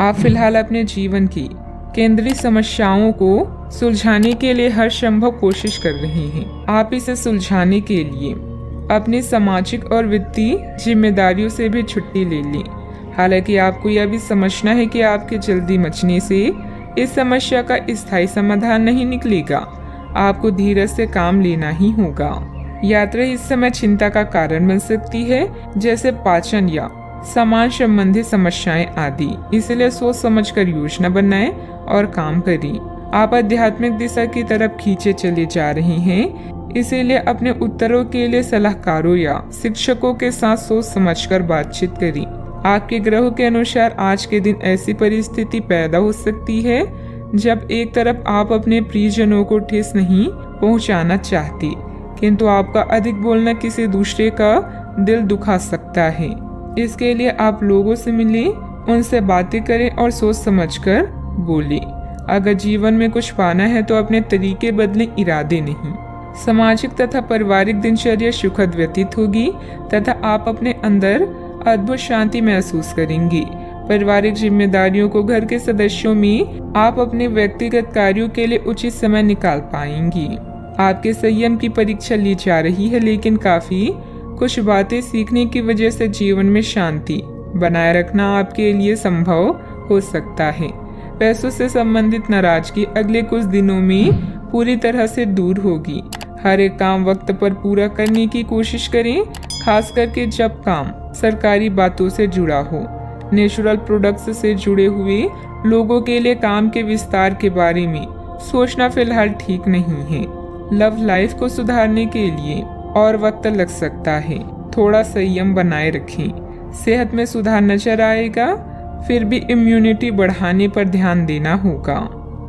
आप फिलहाल अपने जीवन की केंद्रीय समस्याओं को सुलझाने के लिए हर संभव कोशिश कर रहे हैं। आप इसे सुलझाने के लिए अपनी सामाजिक और वित्तीय जिम्मेदारियों से भी छुट्टी ले लें। हालांकि आपको यह भी समझना है कि आपके जल्दी मचने से इस समस्या का स्थायी समाधान नहीं निकलेगा। आपको धीरज से काम लेना ही होगा। यात्रा इस समय चिंता का कारण बन सकती है, जैसे पाचन या सामान संबंधी समस्याएं आदि। इसलिए सोच समझकर योजना बनाएं और काम करें। आप आध्यात्मिक दिशा की तरफ खींचे चले जा रहे हैं, इसीलिए अपने उत्तरों के लिए सलाहकारों या शिक्षकों के साथ सोच समझकर बातचीत करें। आपके ग्रहों के अनुसार आज के दिन ऐसी परिस्थिति पैदा हो सकती है जब एक तरफ आप अपने प्रियजनों को ठेस नहीं पहुंचाना चाहते, किंतु आपका अधिक बोलना किसी दूसरे का दिल दुखा सकता है। इसके लिए आप लोगों से मिलें, उनसे बातें करें और सोच समझकर बोलें। अगर जीवन में कुछ पाना है तो अपने तरीके बदलें, इरादे नहीं। सामाजिक तथा पारिवारिक दिनचर्या सुखद व्यतीत होगी तथा आप अपने अंदर अद्भुत शांति महसूस करेंगे। पारिवारिक जिम्मेदारियों को घर के सदस्यों में आप अपने व्यक्तिगत कार्यों के लिए उचित समय निकाल पाएंगी। आपके संयम की परीक्षा ली जा रही है, लेकिन काफी कुछ बातें सीखने की वजह से जीवन में शांति बनाए रखना आपके लिए संभव हो सकता है। पैसों से संबंधित नाराजगी अगले कुछ दिनों में पूरी तरह से दूर होगी। हर एक काम वक्त पर पूरा करने की कोशिश करें, खास करके जब काम सरकारी बातों से जुड़ा हो। नेचुरल प्रोडक्ट्स से जुड़े हुए लोगों के लिए काम के विस्तार के बारे में सोचना फिलहाल ठीक नहीं है। लव लाइफ को सुधारने के लिए और वक्त लग सकता है, थोड़ा संयम बनाए रखें। सेहत में सुधार नजर आएगा, फिर भी इम्यूनिटी बढ़ाने पर ध्यान देना होगा।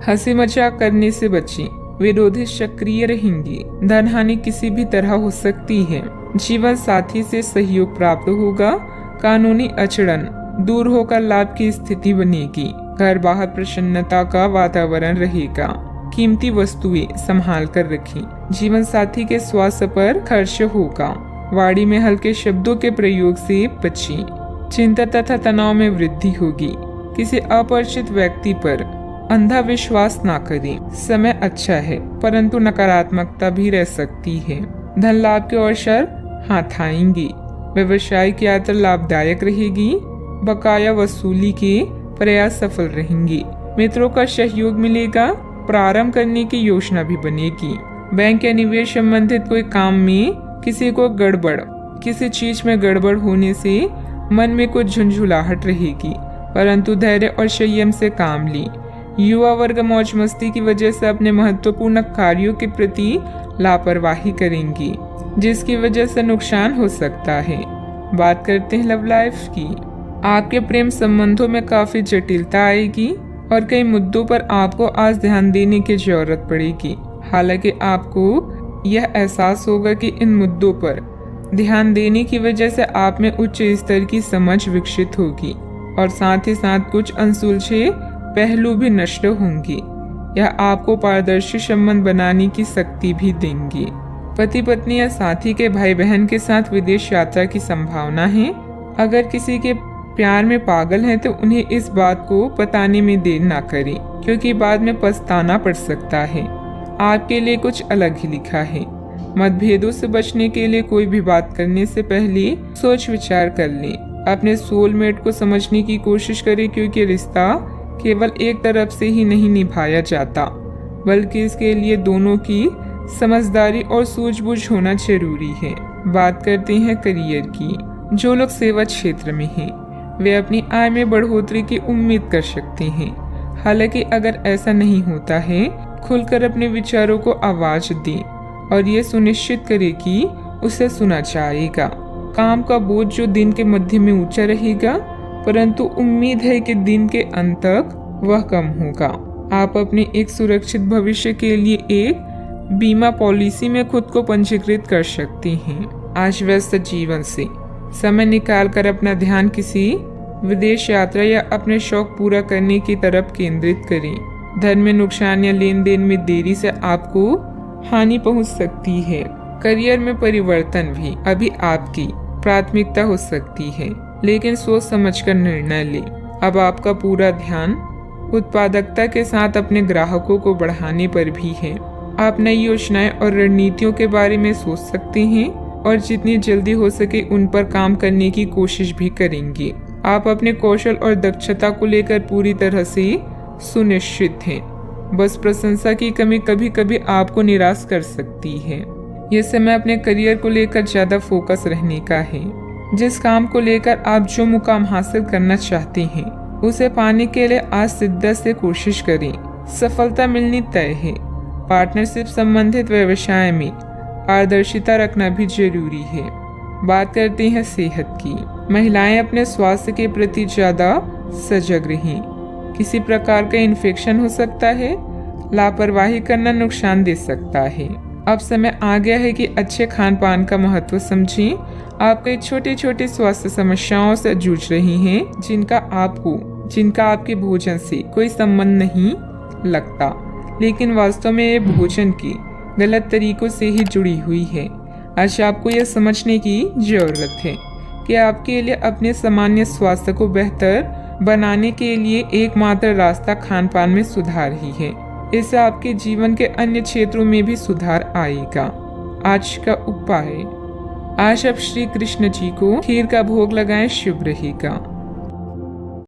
हंसी मजाक करने से बचें, विरोधी सक्रिय रहेंगे। धन हानि किसी भी तरह हो सकती है। जीवन साथी से सहयोग प्राप्त होगा। कानूनी अड़चन दूर होकर लाभ की स्थिति बनेगी। घर बाहर प्रसन्नता का वातावरण रहेगा। कीमती वस्तुएं संभाल कर रखें। जीवन साथी के स्वास्थ्य पर खर्च होगा। वाणी में हल्के शब्दों के प्रयोग से बचें। चिंता तथा तनाव में वृद्धि होगी। किसी अपरिचित व्यक्ति पर अंधा विश्वास ना करें। समय अच्छा है, परंतु नकारात्मकता भी रह सकती है। धन लाभ के अवसर हाथ आएंगे। व्यवसायिक यात्रा लाभदायक रहेगी। बकाया वसूली के प्रयास सफल रहेंगे। मित्रों का सहयोग मिलेगा। प्रारंभ करने की योजना भी बनेगी। बैंक या निवेश संबंधित कोई काम में किसी चीज में गड़बड़ होने से मन में कुछ झुंझुलाहट रहेगी, परंतु धैर्य और संयम से काम लें। युवा वर्ग मौज मस्ती की वजह से अपने महत्वपूर्ण कार्यों के प्रति लापरवाही करेंगी, जिसकी वजह से नुकसान हो सकता है। बात करते हैं लव लाइफ की। आपके प्रेम संबंधों में काफी जटिलता आएगी और कई मुद्दों पर आपको आज ध्यान देने की जरूरत पड़ेगी। हालांकि आपको यह एहसास होगा कि इन मुद्दों पर ध्यान देने की वजह से आप में उच्च स्तर की समझ विकसित होगी और साथ ही साथ कुछ अनसुलझे पहलू भी नष्ट होंगे। यह आपको पारदर्शी संबंध बनाने की शक्ति भी देंगे। पति पत्नी या साथी के भाई बहन के साथ विदेश यात्रा की संभावना है। अगर किसी के प्यार में पागल हैं तो उन्हें इस बात को बताने में देर ना करें, क्योंकि बाद में पछताना पड़ सकता है। आपके लिए कुछ अलग ही लिखा है। मतभेदों से बचने के लिए कोई भी बात करने से पहले सोच विचार कर लें। अपने सोलमेट को समझने की कोशिश करें, क्योंकि रिश्ता केवल एक तरफ से ही नहीं निभाया जाता, बल्कि इसके लिए दोनों की समझदारी और सूझबूझ होना जरूरी है। बात करते हैं करियर की। जो लोग सेवा क्षेत्र में हैं, वे अपनी आय में बढ़ोतरी की उम्मीद कर सकते हैं। हालांकि अगर ऐसा नहीं होता है, खुलकर अपने विचारों को आवाज दें और ये सुनिश्चित करें कि उसे सुना जाएगा। काम का बोझ जो दिन के मध्य में ऊंचा रहेगा, परंतु उम्मीद है कि दिन के अंत तक वह कम होगा। आप अपने एक सुरक्षित भविष्य के लिए एक बीमा पॉलिसी में खुद को पंजीकृत कर सकते हैं। आज व्यस्त जीवन से समय निकालकर अपना ध्यान किसी विदेश यात्रा या अपने शौक पूरा करने की तरफ केंद्रित करें। धन में नुकसान या लेन देन में देरी से आपको हानि पहुंच सकती है। करियर में परिवर्तन भी अभी आपकी प्राथमिकता हो सकती है, लेकिन सोच समझकर निर्णय लें। अब आपका पूरा ध्यान उत्पादकता के साथ अपने ग्राहकों को बढ़ाने पर भी है। आप नई योजनाएं और रणनीतियों के बारे में सोच सकते हैं और जितनी जल्दी हो सके उन पर काम करने की कोशिश भी करेंगे। आप अपने कौशल और दक्षता को लेकर पूरी तरह से सुनिश्चित हैं। बस प्रशंसा की कमी कभी कभी आपको निराश कर सकती है। ये समय अपने करियर को लेकर ज्यादा फोकस रहने का है। जिस काम को लेकर आप जो मुकाम हासिल करना चाहते हैं उसे पाने के लिए आज शिद्दत से कोशिश करें। सफलता मिलनी तय है। पार्टनरशिप संबंधित व्यवसाय में पारदर्शिता रखना भी जरूरी है। बात करते हैं सेहत की। महिलाएं अपने स्वास्थ्य के प्रति ज्यादा सजग रहें। किसी प्रकार का इन्फेक्शन हो सकता है। लापरवाही करना नुकसान दे सकता है। अब समय आ गया है कि अच्छे खान पान का महत्व समझें। आप कई छोटी छोटी स्वास्थ्य समस्याओं से जूझ रही हैं जिनका आपके भोजन से कोई संबंध नहीं लगता, लेकिन वास्तव में ये भोजन के गलत तरीकों से ही जुड़ी हुई है। आज आपको यह समझने की जरूरत है कि आपके लिए अपने सामान्य स्वास्थ्य को बेहतर बनाने के लिए एकमात्र रास्ता खान पान में सुधार ही है। इससे आपके जीवन के अन्य क्षेत्रों में भी सुधार आएगा। आज का उपाय, आज आप श्री कृष्ण जी को खीर का भोग लगाएं, शुभ रहेगा।